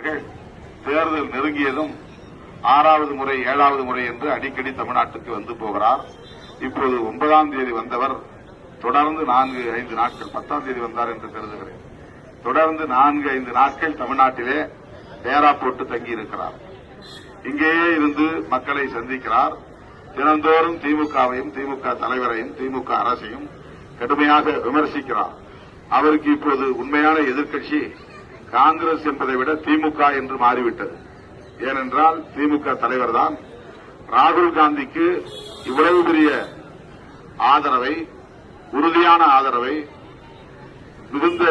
அவர்கள் தேர்தல் நெருங்கியதும் 6வது முறை 7வது முறை என்று அடிக்கடி தமிழ்நாட்டுக்கு வந்து போகிறார். இப்போது 9ஆம் தேதி வந்தவர் தொடர்ந்து 4-5 நாட்கள், 10ஆம் தேதி வந்தார் என்று கருதுகிறேன், தொடர்ந்து 4-5 நாட்கள் தமிழ்நாட்டிலே டேரா போட்டு தங்கியிருக்கிறார். இங்கேயே இருந்து மக்களை சந்திக்கிறார். தினந்தோறும் திமுகவையும் திமுக தலைவரையும் திமுக அரசையும் கடுமையாக விமர்சிக்கிறார். அவருக்கு இப்போது உண்மையான எதிர்க்கட்சி காங்கிரஸ் என்பதை விட திமுக என்று மாறிவிட்டது. ஏனென்றால் திமுக தலைவர் தான் ராகுல் காந்திக்கு இவ்வளவு பெரிய ஆதரவை, உறுதியான ஆதரவை, மிகுந்த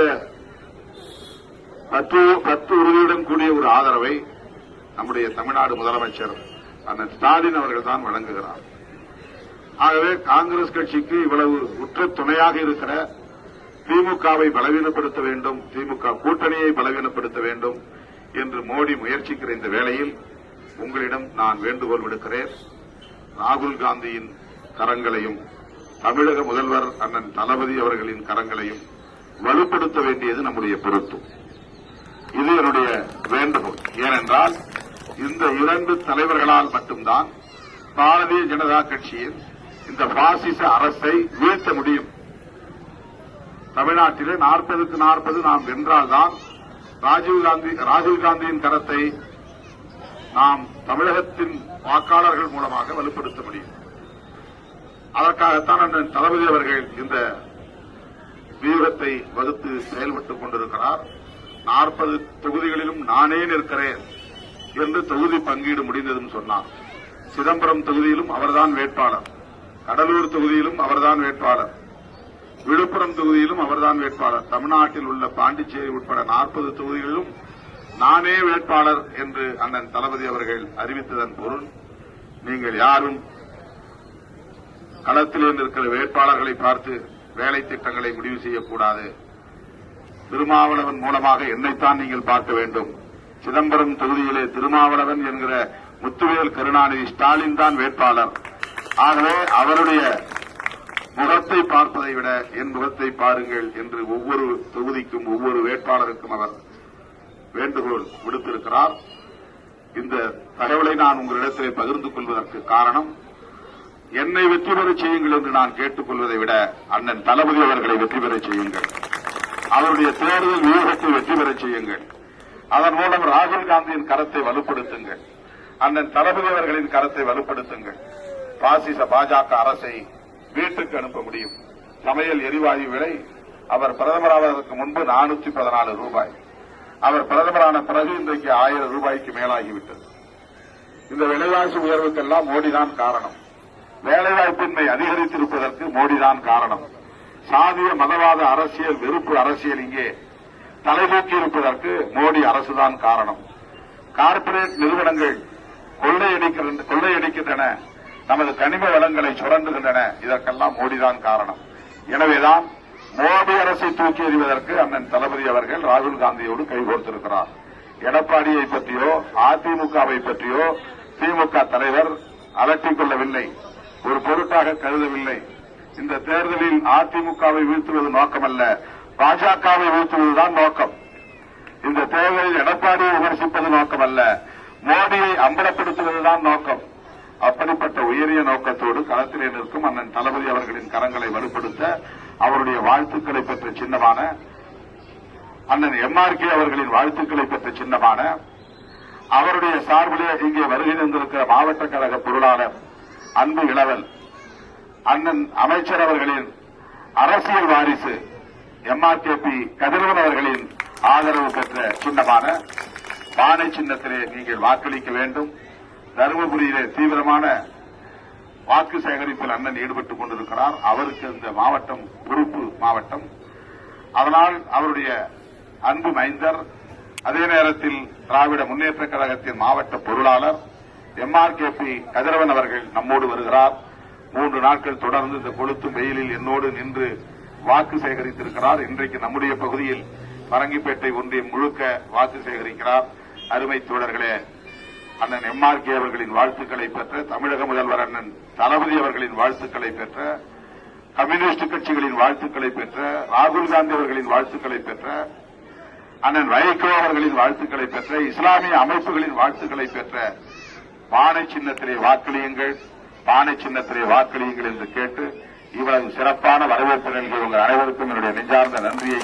பத்து உறுதியுடன் கூடிய ஒரு ஆதரவை நம்முடைய தமிழ்நாடு முதலமைச்சர் அண்ணன் ஸ்டாலின் அவர்கள் தான் வழங்குகிறார். ஆகவே காங்கிரஸ் கட்சிக்கு இவ்வளவு உற்ற துணையாக இருக்கிற திமுகவை பலவீனப்படுத்த வேண்டும், திமுக கூட்டணியை பலவீனப்படுத்த வேண்டும் என்று மோடி முயற்சிக்கிற இந்த வேளையில் உங்களிடம் நான் வேண்டுகோள் விடுக்கிறேன். ராகுல் காந்தியின் கரங்களையும் தமிழக முதல்வர் அண்ணன் தளபதி அவர்களின் கரங்களையும் வலுப்படுத்த வேண்டியது நம்முடைய பொறுப்பு. இது என்னுடைய வேண்டுகோள். ஏனென்றால் இந்த 2 தலைவர்களால் மட்டும்தான் பாரதிய ஜனதா கட்சியின் இந்த பாசிச அரசை வீழ்த்த முடியும். தமிழ்நாட்டிலே 40க்கு 40 நாம் வென்றால்தான் ராஜீவ் காந்தியின் கரத்தை நாம் தமிழகத்தின் வாக்காளர்கள் மூலமாக வலுப்படுத்த முடியும். அதற்காகத்தான் அண்ணன் தளபதி அவர்கள் இந்த வியூகத்தை வகுத்து செயல்பட்டுக் கொண்டிருக்கிறார். 40 தொகுதிகளிலும் நானே நிற்கிறேன் என்று தொகுதி பங்கீடு முடிந்ததும் சொன்னார். சிதம்பரம் தொகுதியிலும் அவர்தான் வேட்பாளர், கடலூர் தொகுதியிலும் அவர்தான் வேட்பாளர், விழுப்புரம் தொகுதியிலும் அவர்தான் வேட்பாளர், தமிழ்நாட்டில் உள்ள பாண்டிச்சேரி உட்பட 40 தொகுதிகளிலும் நானே வேட்பாளர் என்று அண்ணன் தளபதி அவர்கள் அறிவித்ததன் பொருள், நீங்கள் யாரும் களத்திலே நிற்கிற வேட்பாளர்களை பார்த்து வேலை திட்டங்களை முடிவு செய்யக்கூடாது. திருமாவளவன் மூலமாக என்னைத்தான் நீங்கள் பார்க்க வேண்டும். சிதம்பரம் தொகுதியிலே திருமாவளவன் என்கிற முத்துவேல் கருணாநிதி ஸ்டாலின் தான் வேட்பாளர். ஆகவே அவருடைய முகத்தை பார்ப்பதை விட என் முகத்தை பாருங்கள் என்று ஒவ்வொரு தொகுதிக்கும் ஒவ்வொரு வேட்பாளருக்கும் அவர் வேண்டுகோள் விடுத்திருக்கிறார். இந்த தகவலை நான் உங்களிடத்திலே பகிர்ந்து கொள்வதற்கு காரணம், என்னை வெற்றி பெறச் செய்யுங்கள் என்று நான் கேட்டுக் கொள்வதை விட அண்ணன் தளபதி அவர்களை வெற்றி பெறச் செய்யுங்கள், அவருடைய தேர்தல் வியூகத்தை வெற்றி பெறச் செய்யுங்கள். அதன் மூலம் ராகுல் காந்தியின் கரத்தை வலுப்படுத்துங்கள், அண்ணன் தளபதி அவர்களின் கரத்தை வலுப்படுத்துங்கள். பாசிச பாஜக அரசை வீட்டுக்கு அனுப்ப முடியும். சமையல் எரிவாயு விலை அவர் பிரதமராவதற்கு முன்பு 414 ரூபாய், அவர் பிரதமரான பிறகு இன்றைக்கு 1000 ரூபாய்க்கு மேலாகிவிட்டது. இந்த விலைவாசி உயர்வுக்கெல்லாம் மோடிதான் காரணம். வேலைவாய்ப்பின்மை அதிகரித்திருப்பதற்கு மோடிதான் காரணம். சாதிய மதவாத அரசியல், வெறுப்பு அரசியல் இங்கே தலைதூக்கி இருப்பதற்கு மோடி அரசுதான் காரணம். கார்ப்பரேட் நிறுவனங்கள் கொள்ளையடிக்கின்றன, நமது கனிம வளங்களை சுரண்டுகின்றன, இதற்கெல்லாம் மோடிதான் காரணம். எனவேதான் மோடி அரசை தூக்கி எறிவதற்கு அண்ணன் தளபதி அவர்கள் ராகுல் காந்தியோடு கைகோர்த்திருக்கிறார். எடப்பாடியை பற்றியோ அதிமுகவை பற்றியோ திமுக தலைவர் அலட்டிக் கொள்ளவில்லை, ஒரு பொருட்டாக கருதவில்லை. இந்த தேர்தலில் அதிமுகவை வீழ்த்துவது நோக்கமல்ல, பாஜகவை வீழ்த்துவதுதான் நோக்கம். இந்த தேர்தலில் எடப்பாடியை விமர்சிப்பது நோக்கமல்ல, மோடியை அம்பலப்படுத்துவதுதான் நோக்கம். அப்படிப்பட்ட உயரிய நோக்கத்தோடு களத்திலே நிற்கும் அண்ணன் தளபதி அவர்களின் கரங்களை வலுப்படுத்த அவருடைய வாழ்த்துக்களை பெற்ற சின்னமான அண்ணன் MRK அவர்களின் வாழ்த்துக்களை பெற்ற சின்னமான அவருடைய சார்பிலே இங்கே வருகை தந்திருக்கிற மாவட்ட கழக பொருளாளர் அன்பு இளவல், அண்ணன் அமைச்சர் அவர்களின் அரசியல் வாரிசு MRKP கதிரவன் அவர்களின் ஆதரவு பெற்ற சின்னமான பானை சின்னத்திலே நீங்கள் வாக்களிக்க வேண்டும். தருமபுரியிலே தீவிரமான வாக்கு சேகரிப்பில் அண்ணன் ஈடுபட்டுக் கொண்டிருக்கிறார். அவருக்கு இந்த மாவட்டம் பொறுப்பு மாவட்டம். அதனால் அவருடைய அன்பு மைந்தர், அதே நேரத்தில் திராவிட முன்னேற்ற கழகத்தின் மாவட்ட பொருளாளர் MRKP கதிரவன் அவர்கள் நம்மோடு வருகிறார். 3 நாட்கள் தொடர்ந்து இந்த கொளுத்தும் வெயிலில் என்னோடு நின்று வாக்கு சேகரித்திருக்கிறார். இன்றைக்கு நம்முடைய பகுதியில் பரங்கிப்பேட்டை ஒன்றியம் முழுக்க வாக்கு சேகரிக்கிறார். அருமை தோழர்களே, அண்ணன் MRK அவர்களின் வாழ்த்துக்களை பெற்ற, தமிழக முதல்வர் அண்ணன் தளபதி அவர்களின் வாழ்த்துக்களை பெற்ற, கம்யூனிஸ்ட் கட்சிகளின் வாழ்த்துக்களை பெற்ற, ராகுல் காந்தி அவர்களின் வாழ்த்துக்களை பெற்ற அண்ணன் வைகோ அவர்களின் வாழ்த்துக்களை பெற்ற, இஸ்லாமிய அமைப்புகளின் வாழ்த்துக்களை பெற்ற பானை சின்னத்திலே வாக்களியுங்கள், பானை சின்னத்திலே வாக்களியுங்கள் என்று கேட்டு இவ்வளவு சிறப்பான வரவேற்பு நல்கிய உங்கள் அனைவருக்கும் என்னுடைய நெஞ்சார்ந்த நன்றியை